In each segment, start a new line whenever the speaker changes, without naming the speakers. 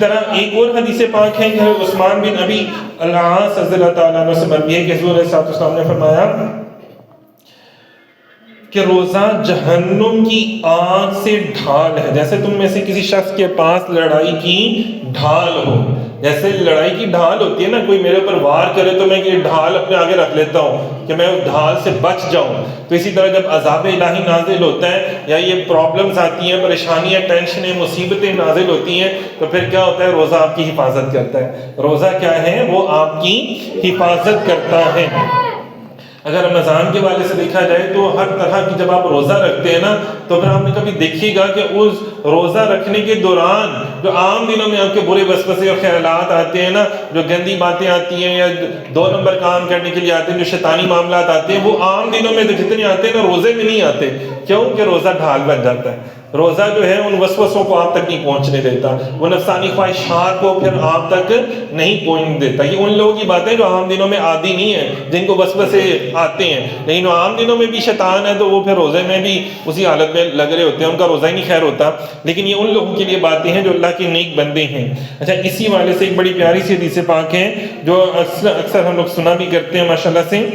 طرح ایک اور حدیث پاک ہے کہ عثمان بن ابی العاص رضی اللہ تعالیٰ عنہ سے مروی ہے کہ حضور علیہ السلام نے فرمایا کہ روزہ جہنم کی آگ سے ڈھال ہے. جیسے تم میں سے کسی شخص کے پاس لڑائی کی ڈھال ہو، جیسے لڑائی کی ڈھال ہوتی ہے نا، کوئی میرے اوپر وار کرے تو میں یہ ڈھال اپنے آگے رکھ لیتا ہوں کہ میں اس ڈھال سے بچ جاؤں. تو اسی طرح جب عذاب الہی نازل ہوتا ہے یا یہ پرابلمز آتی ہیں، پریشانیاں، ٹینشنیں، مصیبتیں نازل ہوتی ہیں، تو پھر کیا ہوتا ہے؟ روزہ آپ کی حفاظت کرتا ہے. روزہ کیا ہے؟ وہ آپ کی حفاظت کرتا ہے. اگر رمضان کے والے سے دیکھا جائے تو ہر طرح کی جب آپ روزہ رکھتے ہیں نا، تو پھر آپ نے کبھی دیکھیے گا کہ اس روزہ رکھنے کے دوران جو عام دنوں میں آپ کے برے وسوسے اور خیالات آتے ہیں نا، جو گندی باتیں آتی ہیں یا 2 نمبر کام کرنے کے لیے آتے ہیں، جو شیطانی معاملات آتے ہیں، وہ عام دنوں میں جتنے آتے ہیں نا، روزے میں نہیں آتے. کیوں؟ کہ روزہ ڈھال بن جاتا ہے. روزہ جو ہے ان وسوسوں کو آپ تک نہیں پہنچنے دیتا، وہ نفسانی خواہشات کو پھر آپ تک نہیں پہنچنے دیتا. یہ ان لوگوں کی باتیں جو عام دنوں میں عادی نہیں ہیں، جن کو وسوسے آتے ہیں. لیکن عام دنوں میں بھی شیطان ہے تو وہ پھر روزے میں بھی اسی حالت میں لگ رہے ہوتے ہیں، ان کا روزہ ہی نہیں خیر ہوتا. لیکن یہ ان لوگوں کے لیے باتیں ہیں جو اللہ کے نیک بندے ہیں. اچھا، اسی والے سے ایک بڑی پیاری سی حدیث پاک ہے جو اکثر ہم لوگ سنا بھی کرتے ہیں ماشاءاللہ سے،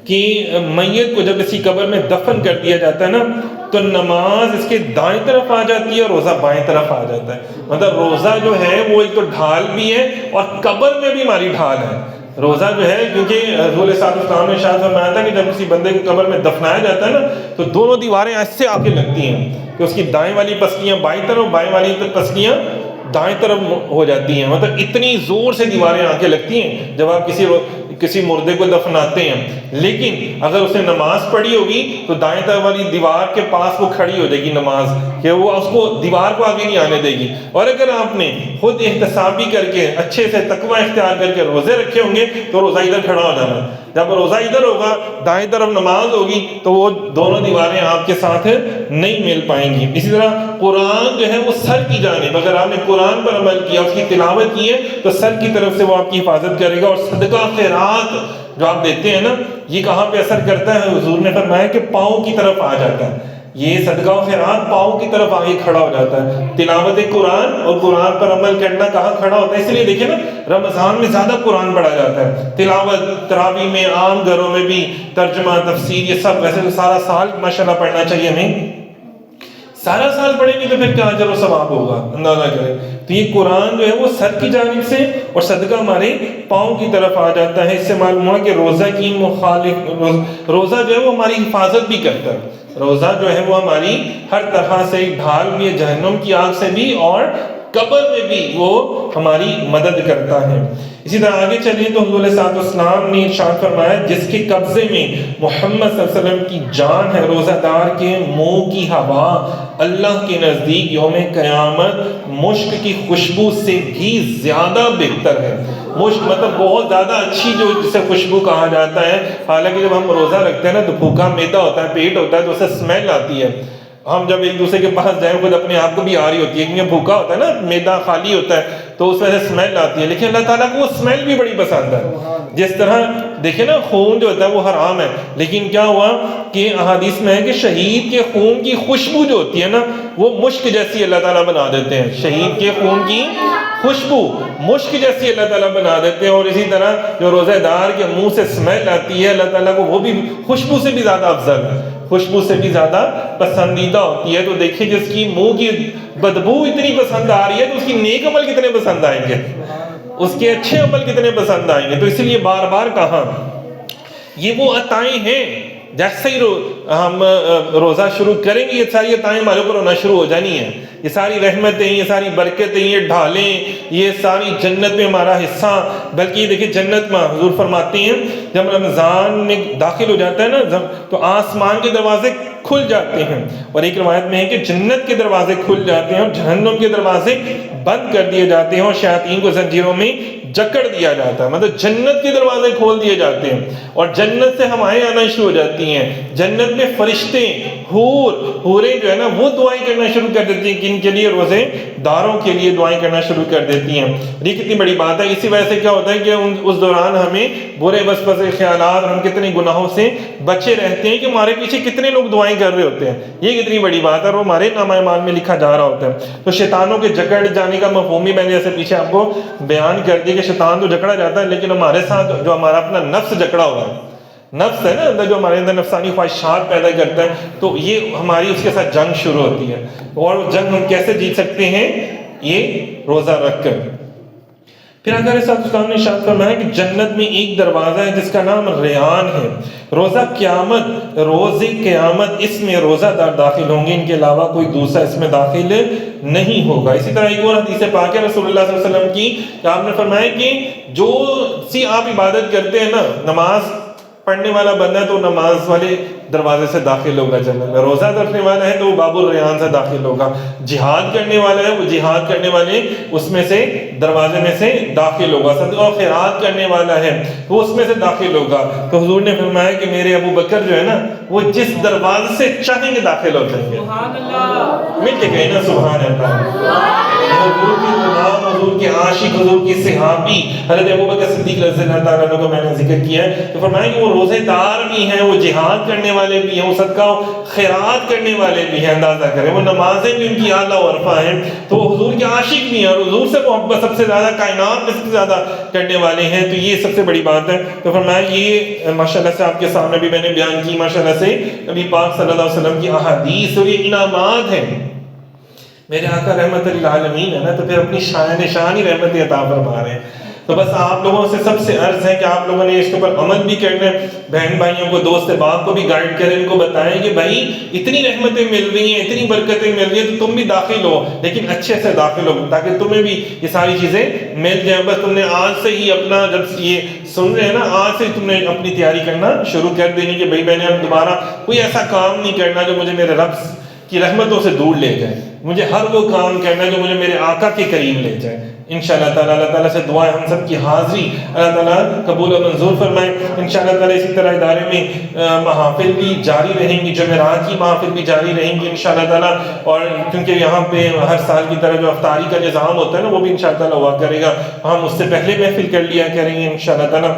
کہ میت کو جب اسی قبر میں دفن کر دیا جاتا ہے نا، تو نماز اس کے دائیں طرف آ جاتی ہے اور روزہ بائیں طرف آ جاتا ہے. مطلب روزہ جو ہے وہ ایک تو ڈھال بھی ہے اور قبر میں بھی ہماری ڈھال ہے. روزہ جو ہے، کیونکہ حضور صلی اللہ علیہ وسلم نے ارشاد فرمایا تھا کہ جب کسی بندے کو قبر میں دفنایا جاتا ہے نا، تو دونوں دیواریں ایسے آ کے لگتی ہیں کہ اس کی دائیں والی پسلیاں بائیں طرف، بائیں والی پسلیاں دائیں طرف ہو جاتی ہیں. مطلب اتنی زور سے دیواریں آ کے لگتی ہیں جب آپ کسی مردے کو دفناتے ہیں. لیکن اگر اس نے نماز پڑھی ہوگی تو دائیں طرف والی دیوار کے پاس وہ کھڑی ہو جائے گی نماز، کہ وہ اس کو دیوار کو آگے نہیں آنے دے گی. اور اگر آپ نے خود احتسابی کر کے اچھے سے تقوی اختیار کر کے روزے رکھے ہوں گے تو روزہ ادھر کھڑا ہو جانا. جب روزہ ادھر ہوگا، دائیں طرف نماز ہوگی، تو وہ دونوں دیواریں آپ کے ساتھ نہیں مل پائیں گی. اسی طرح قرآن جو ہے وہ سر کی جانب، اگر آپ نے قرآن پر عمل کیا، اس کی تلاوت کی ہے، تو سر کی طرف سے وہ آپ کی حفاظت کرے گا. اور صدقہ خیرات جو آپ دیتے ہیں نا، یہ کہاں پہ اثر کرتا ہے؟ حضور نے فرمایا کہ پاؤں کی طرف آ جاتا ہے. یہ صدقہ و خیرات پاؤں کی طرف آگے کھڑا ہو جاتا ہے. تلاوت قرآن اور قرآن پر عمل کرنا کہاں کھڑا ہوتا ہے؟ اس لیے دیکھیں نا، رمضان میں زیادہ قرآن پڑھا جاتا ہے. تلاوت تراویح میں، عام گھروں میں بھی ترجمہ، تفسیر، یہ سب. ویسے تو سارا سال ماشاءاللہ پڑھنا چاہیے ہمیں. سارا سال پڑھیں گے تو پھر کیا اجر و ثواب ہوگا، اندازہ کریں. تو یہ قرآن جو ہے وہ سر کی جانب سے اور صدقہ ہمارے پاؤں کی طرف آ جاتا ہے. اس سے معلوم ہوا کہ روزہ کی روزہ جو ہے وہ ہماری حفاظت بھی کرتا ہے. روزہ جو ہے وہ ہماری ہر طرح سے ڈھال بھی ہے، جہنم کی آگ سے بھی اور قبر میں بھی وہ ہماری مدد کرتا ہے. اسی طرح آگے چلیے تو حضور صلی اللہ علیہ وسلم نے ارشاد فرمایا، جس کے قبضے میں محمد صلی اللہ علیہ وسلم کی جان ہے، روزہ دار کے منہ کی ہوا اللہ کے نزدیک یوم قیامت مشک کی خوشبو سے بھی زیادہ بہتر ہے. مشک مطلب بہت زیادہ اچھی، جو جسے خوشبو کہا جاتا ہے. حالانکہ جب ہم روزہ رکھتے ہیں نا تو بھوکا معدہ ہوتا ہے، پیٹ ہوتا ہے، تو اسے اسمیل آتی ہے. ہم جب ایک دوسرے کے پاس جائیں، خود اپنے آپ کو بھی آ رہی ہوتی ہے، کیونکہ بھوکا ہوتا ہے نا، معدہ خالی ہوتا ہے، تو اس میں سے اسمیل آتی ہے. لیکن اللہ تعالیٰ کو وہ اسمیل بھی بڑی پسند ہے. جس طرح دیکھیں نا، خون جو ہوتا ہے وہ حرام ہے، لیکن کیا ہوا کہ احادیث میں ہے کہ شہید کے خون کی خوشبو جو ہوتی ہے نا، وہ مشک جیسی اللہ تعالیٰ بنا دیتے ہیں. شہید کے خون کی خوشبو مشک جیسی اللہ تعالیٰ بنا دیتے ہیں. اور اسی طرح جو روزہ دار کے منہ سے اسمیل آتی ہے، اللہ تعالیٰ کو وہ بھی خوشبو سے بھی زیادہ افضل ہے، خوشبو سے بھی زیادہ پسندیدہ ہوتی ہے. تو دیکھیں جس کی منہ کی بدبو اتنی پسند آ رہی ہے تو اس کی نیک عمل کتنے پسند آئیں گے، اس کے اچھے عمل کتنے پسند آئیں گے. تو اس لیے بار بار کہاں یہ وہ عطائیں ہیں. جیسے ہی ہم روزہ شروع کریں گے، یہ ساری عطائیں ہمارے اوپر ہونا شروع ہو جانی ہیں. یہ ساری رحمتیں، یہ ساری برکتیں، یہ ڈھالیں، یہ ساری جنت میں ہمارا حصہ. بلکہ یہ دیکھیں جنت میں حضور فرماتے ہیں جب رمضان میں داخل ہو جاتا ہے نا تو آسمان کے دروازے کھل جاتے ہیں. اور ایک روایت میں ہے کہ جنت کے دروازے کھل جاتے ہیں اور جہنم کے دروازے بند کر دیے جاتے ہیں اور شیاطین کو زنجیروں میں جکڑ دیا جاتا ہے. مطلب جنت کے دروازے کھول دیے جاتے ہیں اور جنت سے ہوائیں آنا شروع ہو جاتی ہیں. جنت میں فرشتے، حوریں جو ہے نا وہ دعائیں کرنا شروع کر دیتی ہیں. کن کے لیے؟ روزے داروں کے لیے دعائیں کرنا شروع کر دیتی ہیں. یہ کتنی بڑی بات ہے. اسی وجہ سے کیا ہوتا ہے کہ اس دوران ہمیں برے وسوسے خیالات اور ہم کتنے گناہوں سے بچے رہتے ہیں کہ ہمارے پیچھے کتنے لوگ دعائیں کمائی کر رہے ہوتے ہیں، یہ کتنی بڑی بات ہے، اور وہ ہمارے نامہ اعمال میں لکھا جا رہا ہوتا ہے۔ تو شیطانوں کے جکڑ جانے کا مفہوم بھی میں نے جیسے پیچھے آپ کو بیان کر دی کہ شیطان تو جکڑا جاتا ہے، لیکن ہمارے ساتھ جو ہمارا اپنا نفس جکڑا ہوا ہے، نفس ہے نا اندر، جو ہمارے اندر نفسانی خواہشات پیدا کرتا ہے، تو یہ ہماری اس کے ساتھ جنگ شروع ہوتی ہے۔ اور وہ جنگ ہم کیسے جیت سکتے ہیں؟ یہ روزہ رکھ کر۔ پھر اگر اس اسلام نے ارشاد فرمایا کہ جنت میں ایک دروازہ ہے جس کا نام ریان ہے، روزہ قیامت اس میں روزہ دار داخل ہوں گے، ان کے علاوہ کوئی دوسرا اس میں داخل نہیں ہوگا۔ اسی طرح ایک اور حدیث پاک ہے رسول اللہ صلی اللہ علیہ وسلم کی، کہ آپ نے فرمایا کہ جو سی آپ عبادت کرتے ہیں نا، نماز پڑھنے والا بندہ ہے تو نماز والے دروازے سے داخل ہوگا جنت میں، روزہ رکھنے والا ہے تو وہ باب الریان سے داخل ہوگا، جہاد کرنے والا ہے وہ جہاد کرنے والے اس میں سے دروازے میں سے داخل ہوگا، صدقہ و خیرات کرنے والا ہے وہ اس میں سے داخل ہوگا۔ تو حضور نے فرمایا کہ میرے ابو بکر جو ہے نا، وہ جس دروازے سے چاہیں گے داخل ہو جائیں گے۔ سبحان اللہ، مل کے کہیں نا سبحان اللہ۔ حضور کی غلام، حضور کے عاشق، حضور کی صحابی حضرت ابوبکر صدیق رضی اللہ تعالیٰ عنہ کو میں نے ذکر کیا ہے، تو فرمایا کہ وہ روزے دار بھی ہیں، وہ جہاد کرنے والے بھی ہیں، وہ صدقہ و خیرات کرنے والے بھی ہیں، اندازہ کریں وہ نمازیں بھی ان کی اعلیٰ ورفع ہیں، تو وہ حضور کے عاشق بھی ہیں اور حضور سے محبت سب سے زیادہ کائنات میں سب سے زیادہ کرنے والے ہیں، تو یہ سب سے بڑی بات ہے۔ تو فرمایا یہ ماشاءاللہ سے آپ کے سامنے بھی میں نے بیان کی ماشاءاللہ سے نبی پاک صلی اللہ علیہ وسلم کی احادیث، اور یہ انعامات ہیں۔ میرے آقا رحمت للعالمین ہے نا، تو پھر اپنی شان ہی رحمت عطا فرما رہے ہیں۔ تو بس آپ لوگوں سے سب سے عرض ہے کہ آپ لوگوں نے اس کے اوپر عمل بھی کرنا ہے، بہن بھائیوں کو، دوست احباب کو بھی گائیڈ کریں، ان کو بتائیں کہ بھائی اتنی رحمتیں مل رہی ہیں، اتنی برکتیں مل رہی ہیں، تو تم بھی داخل ہو، لیکن اچھے سے داخل ہو تاکہ تمہیں بھی یہ ساری چیزیں مل جائیں۔ بس تم نے آج سے ہی اپنا، جب یہ سن رہے ہیں نا، آج سے تم نے اپنی تیاری کرنا شروع کر دینی کہ بھائی میں نے اب دوبارہ کوئی ایسا کام نہیں کرنا جو مجھے میرے رب کی رحمتوں سے دور لے جائے، مجھے ہر وہ کام کرنا ہے جو مجھے میرے آقا کے قریب لے جائے۔ انشاءاللہ تعالیٰ اللہ تعالیٰ سے دعا ہے ہم سب کی حاضری اللہ تعالیٰ قبول و منظور فرمائے۔ انشاءاللہ تعالیٰ اسی طرح ادارے میں محافل بھی جاری رہیں گی، جمعرات کی محافل بھی جاری رہیں گی انشاءاللہ تعالیٰ، اور کیونکہ یہاں پہ ہر سال کی طرح جو افطاری کا نظام ہوتا ہے نا، وہ بھی انشاءاللہ تعالیٰ ہوا کرے گا، ہم اس سے پہلے محفل کر لیا کریں گے انشاءاللہ تعالیٰ۔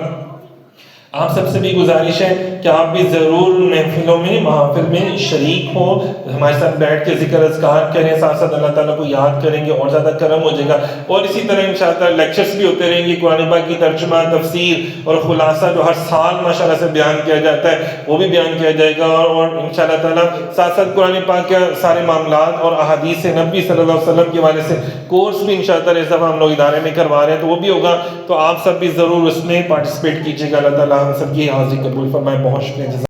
آپ سب سے بھی گزارش ہے کہ آپ بھی ضرور محفلوں میں، محافل میں شریک ہوں، ہمارے ساتھ بیٹھ کے ذکر اذکار کریں، ساتھ ساتھ اللہ تعالیٰ کو یاد کریں گے اور زیادہ کرم ہو جائے گا۔ اور اسی طرح انشاءاللہ لیکچرز بھی ہوتے رہیں گے، قرآن پاک کی ترجمہ، تفسیر اور خلاصہ جو ہر سال ماشاءاللہ سے بیان کیا جاتا ہے وہ بھی بیان کیا جائے گا، اور انشاءاللہ تعالیٰ ساتھ ساتھ قرآن پاک کے سارے معاملات اور احادیث نبی صلی اللہ علیہ وسلم کے حوالے سے کورس بھی انشاءاللہ تعالیٰ اس دفعہ ہم لوگ ادارے میں کروا رہے ہیں، تو وہ بھی ہوگا، تو آپ سب بھی ضرور اس میں پارٹیسپیٹ کیجیے گا۔ اللہ تعالیٰ ہم سب کی حاضری قبول فرمائے۔ بہت شکریہ۔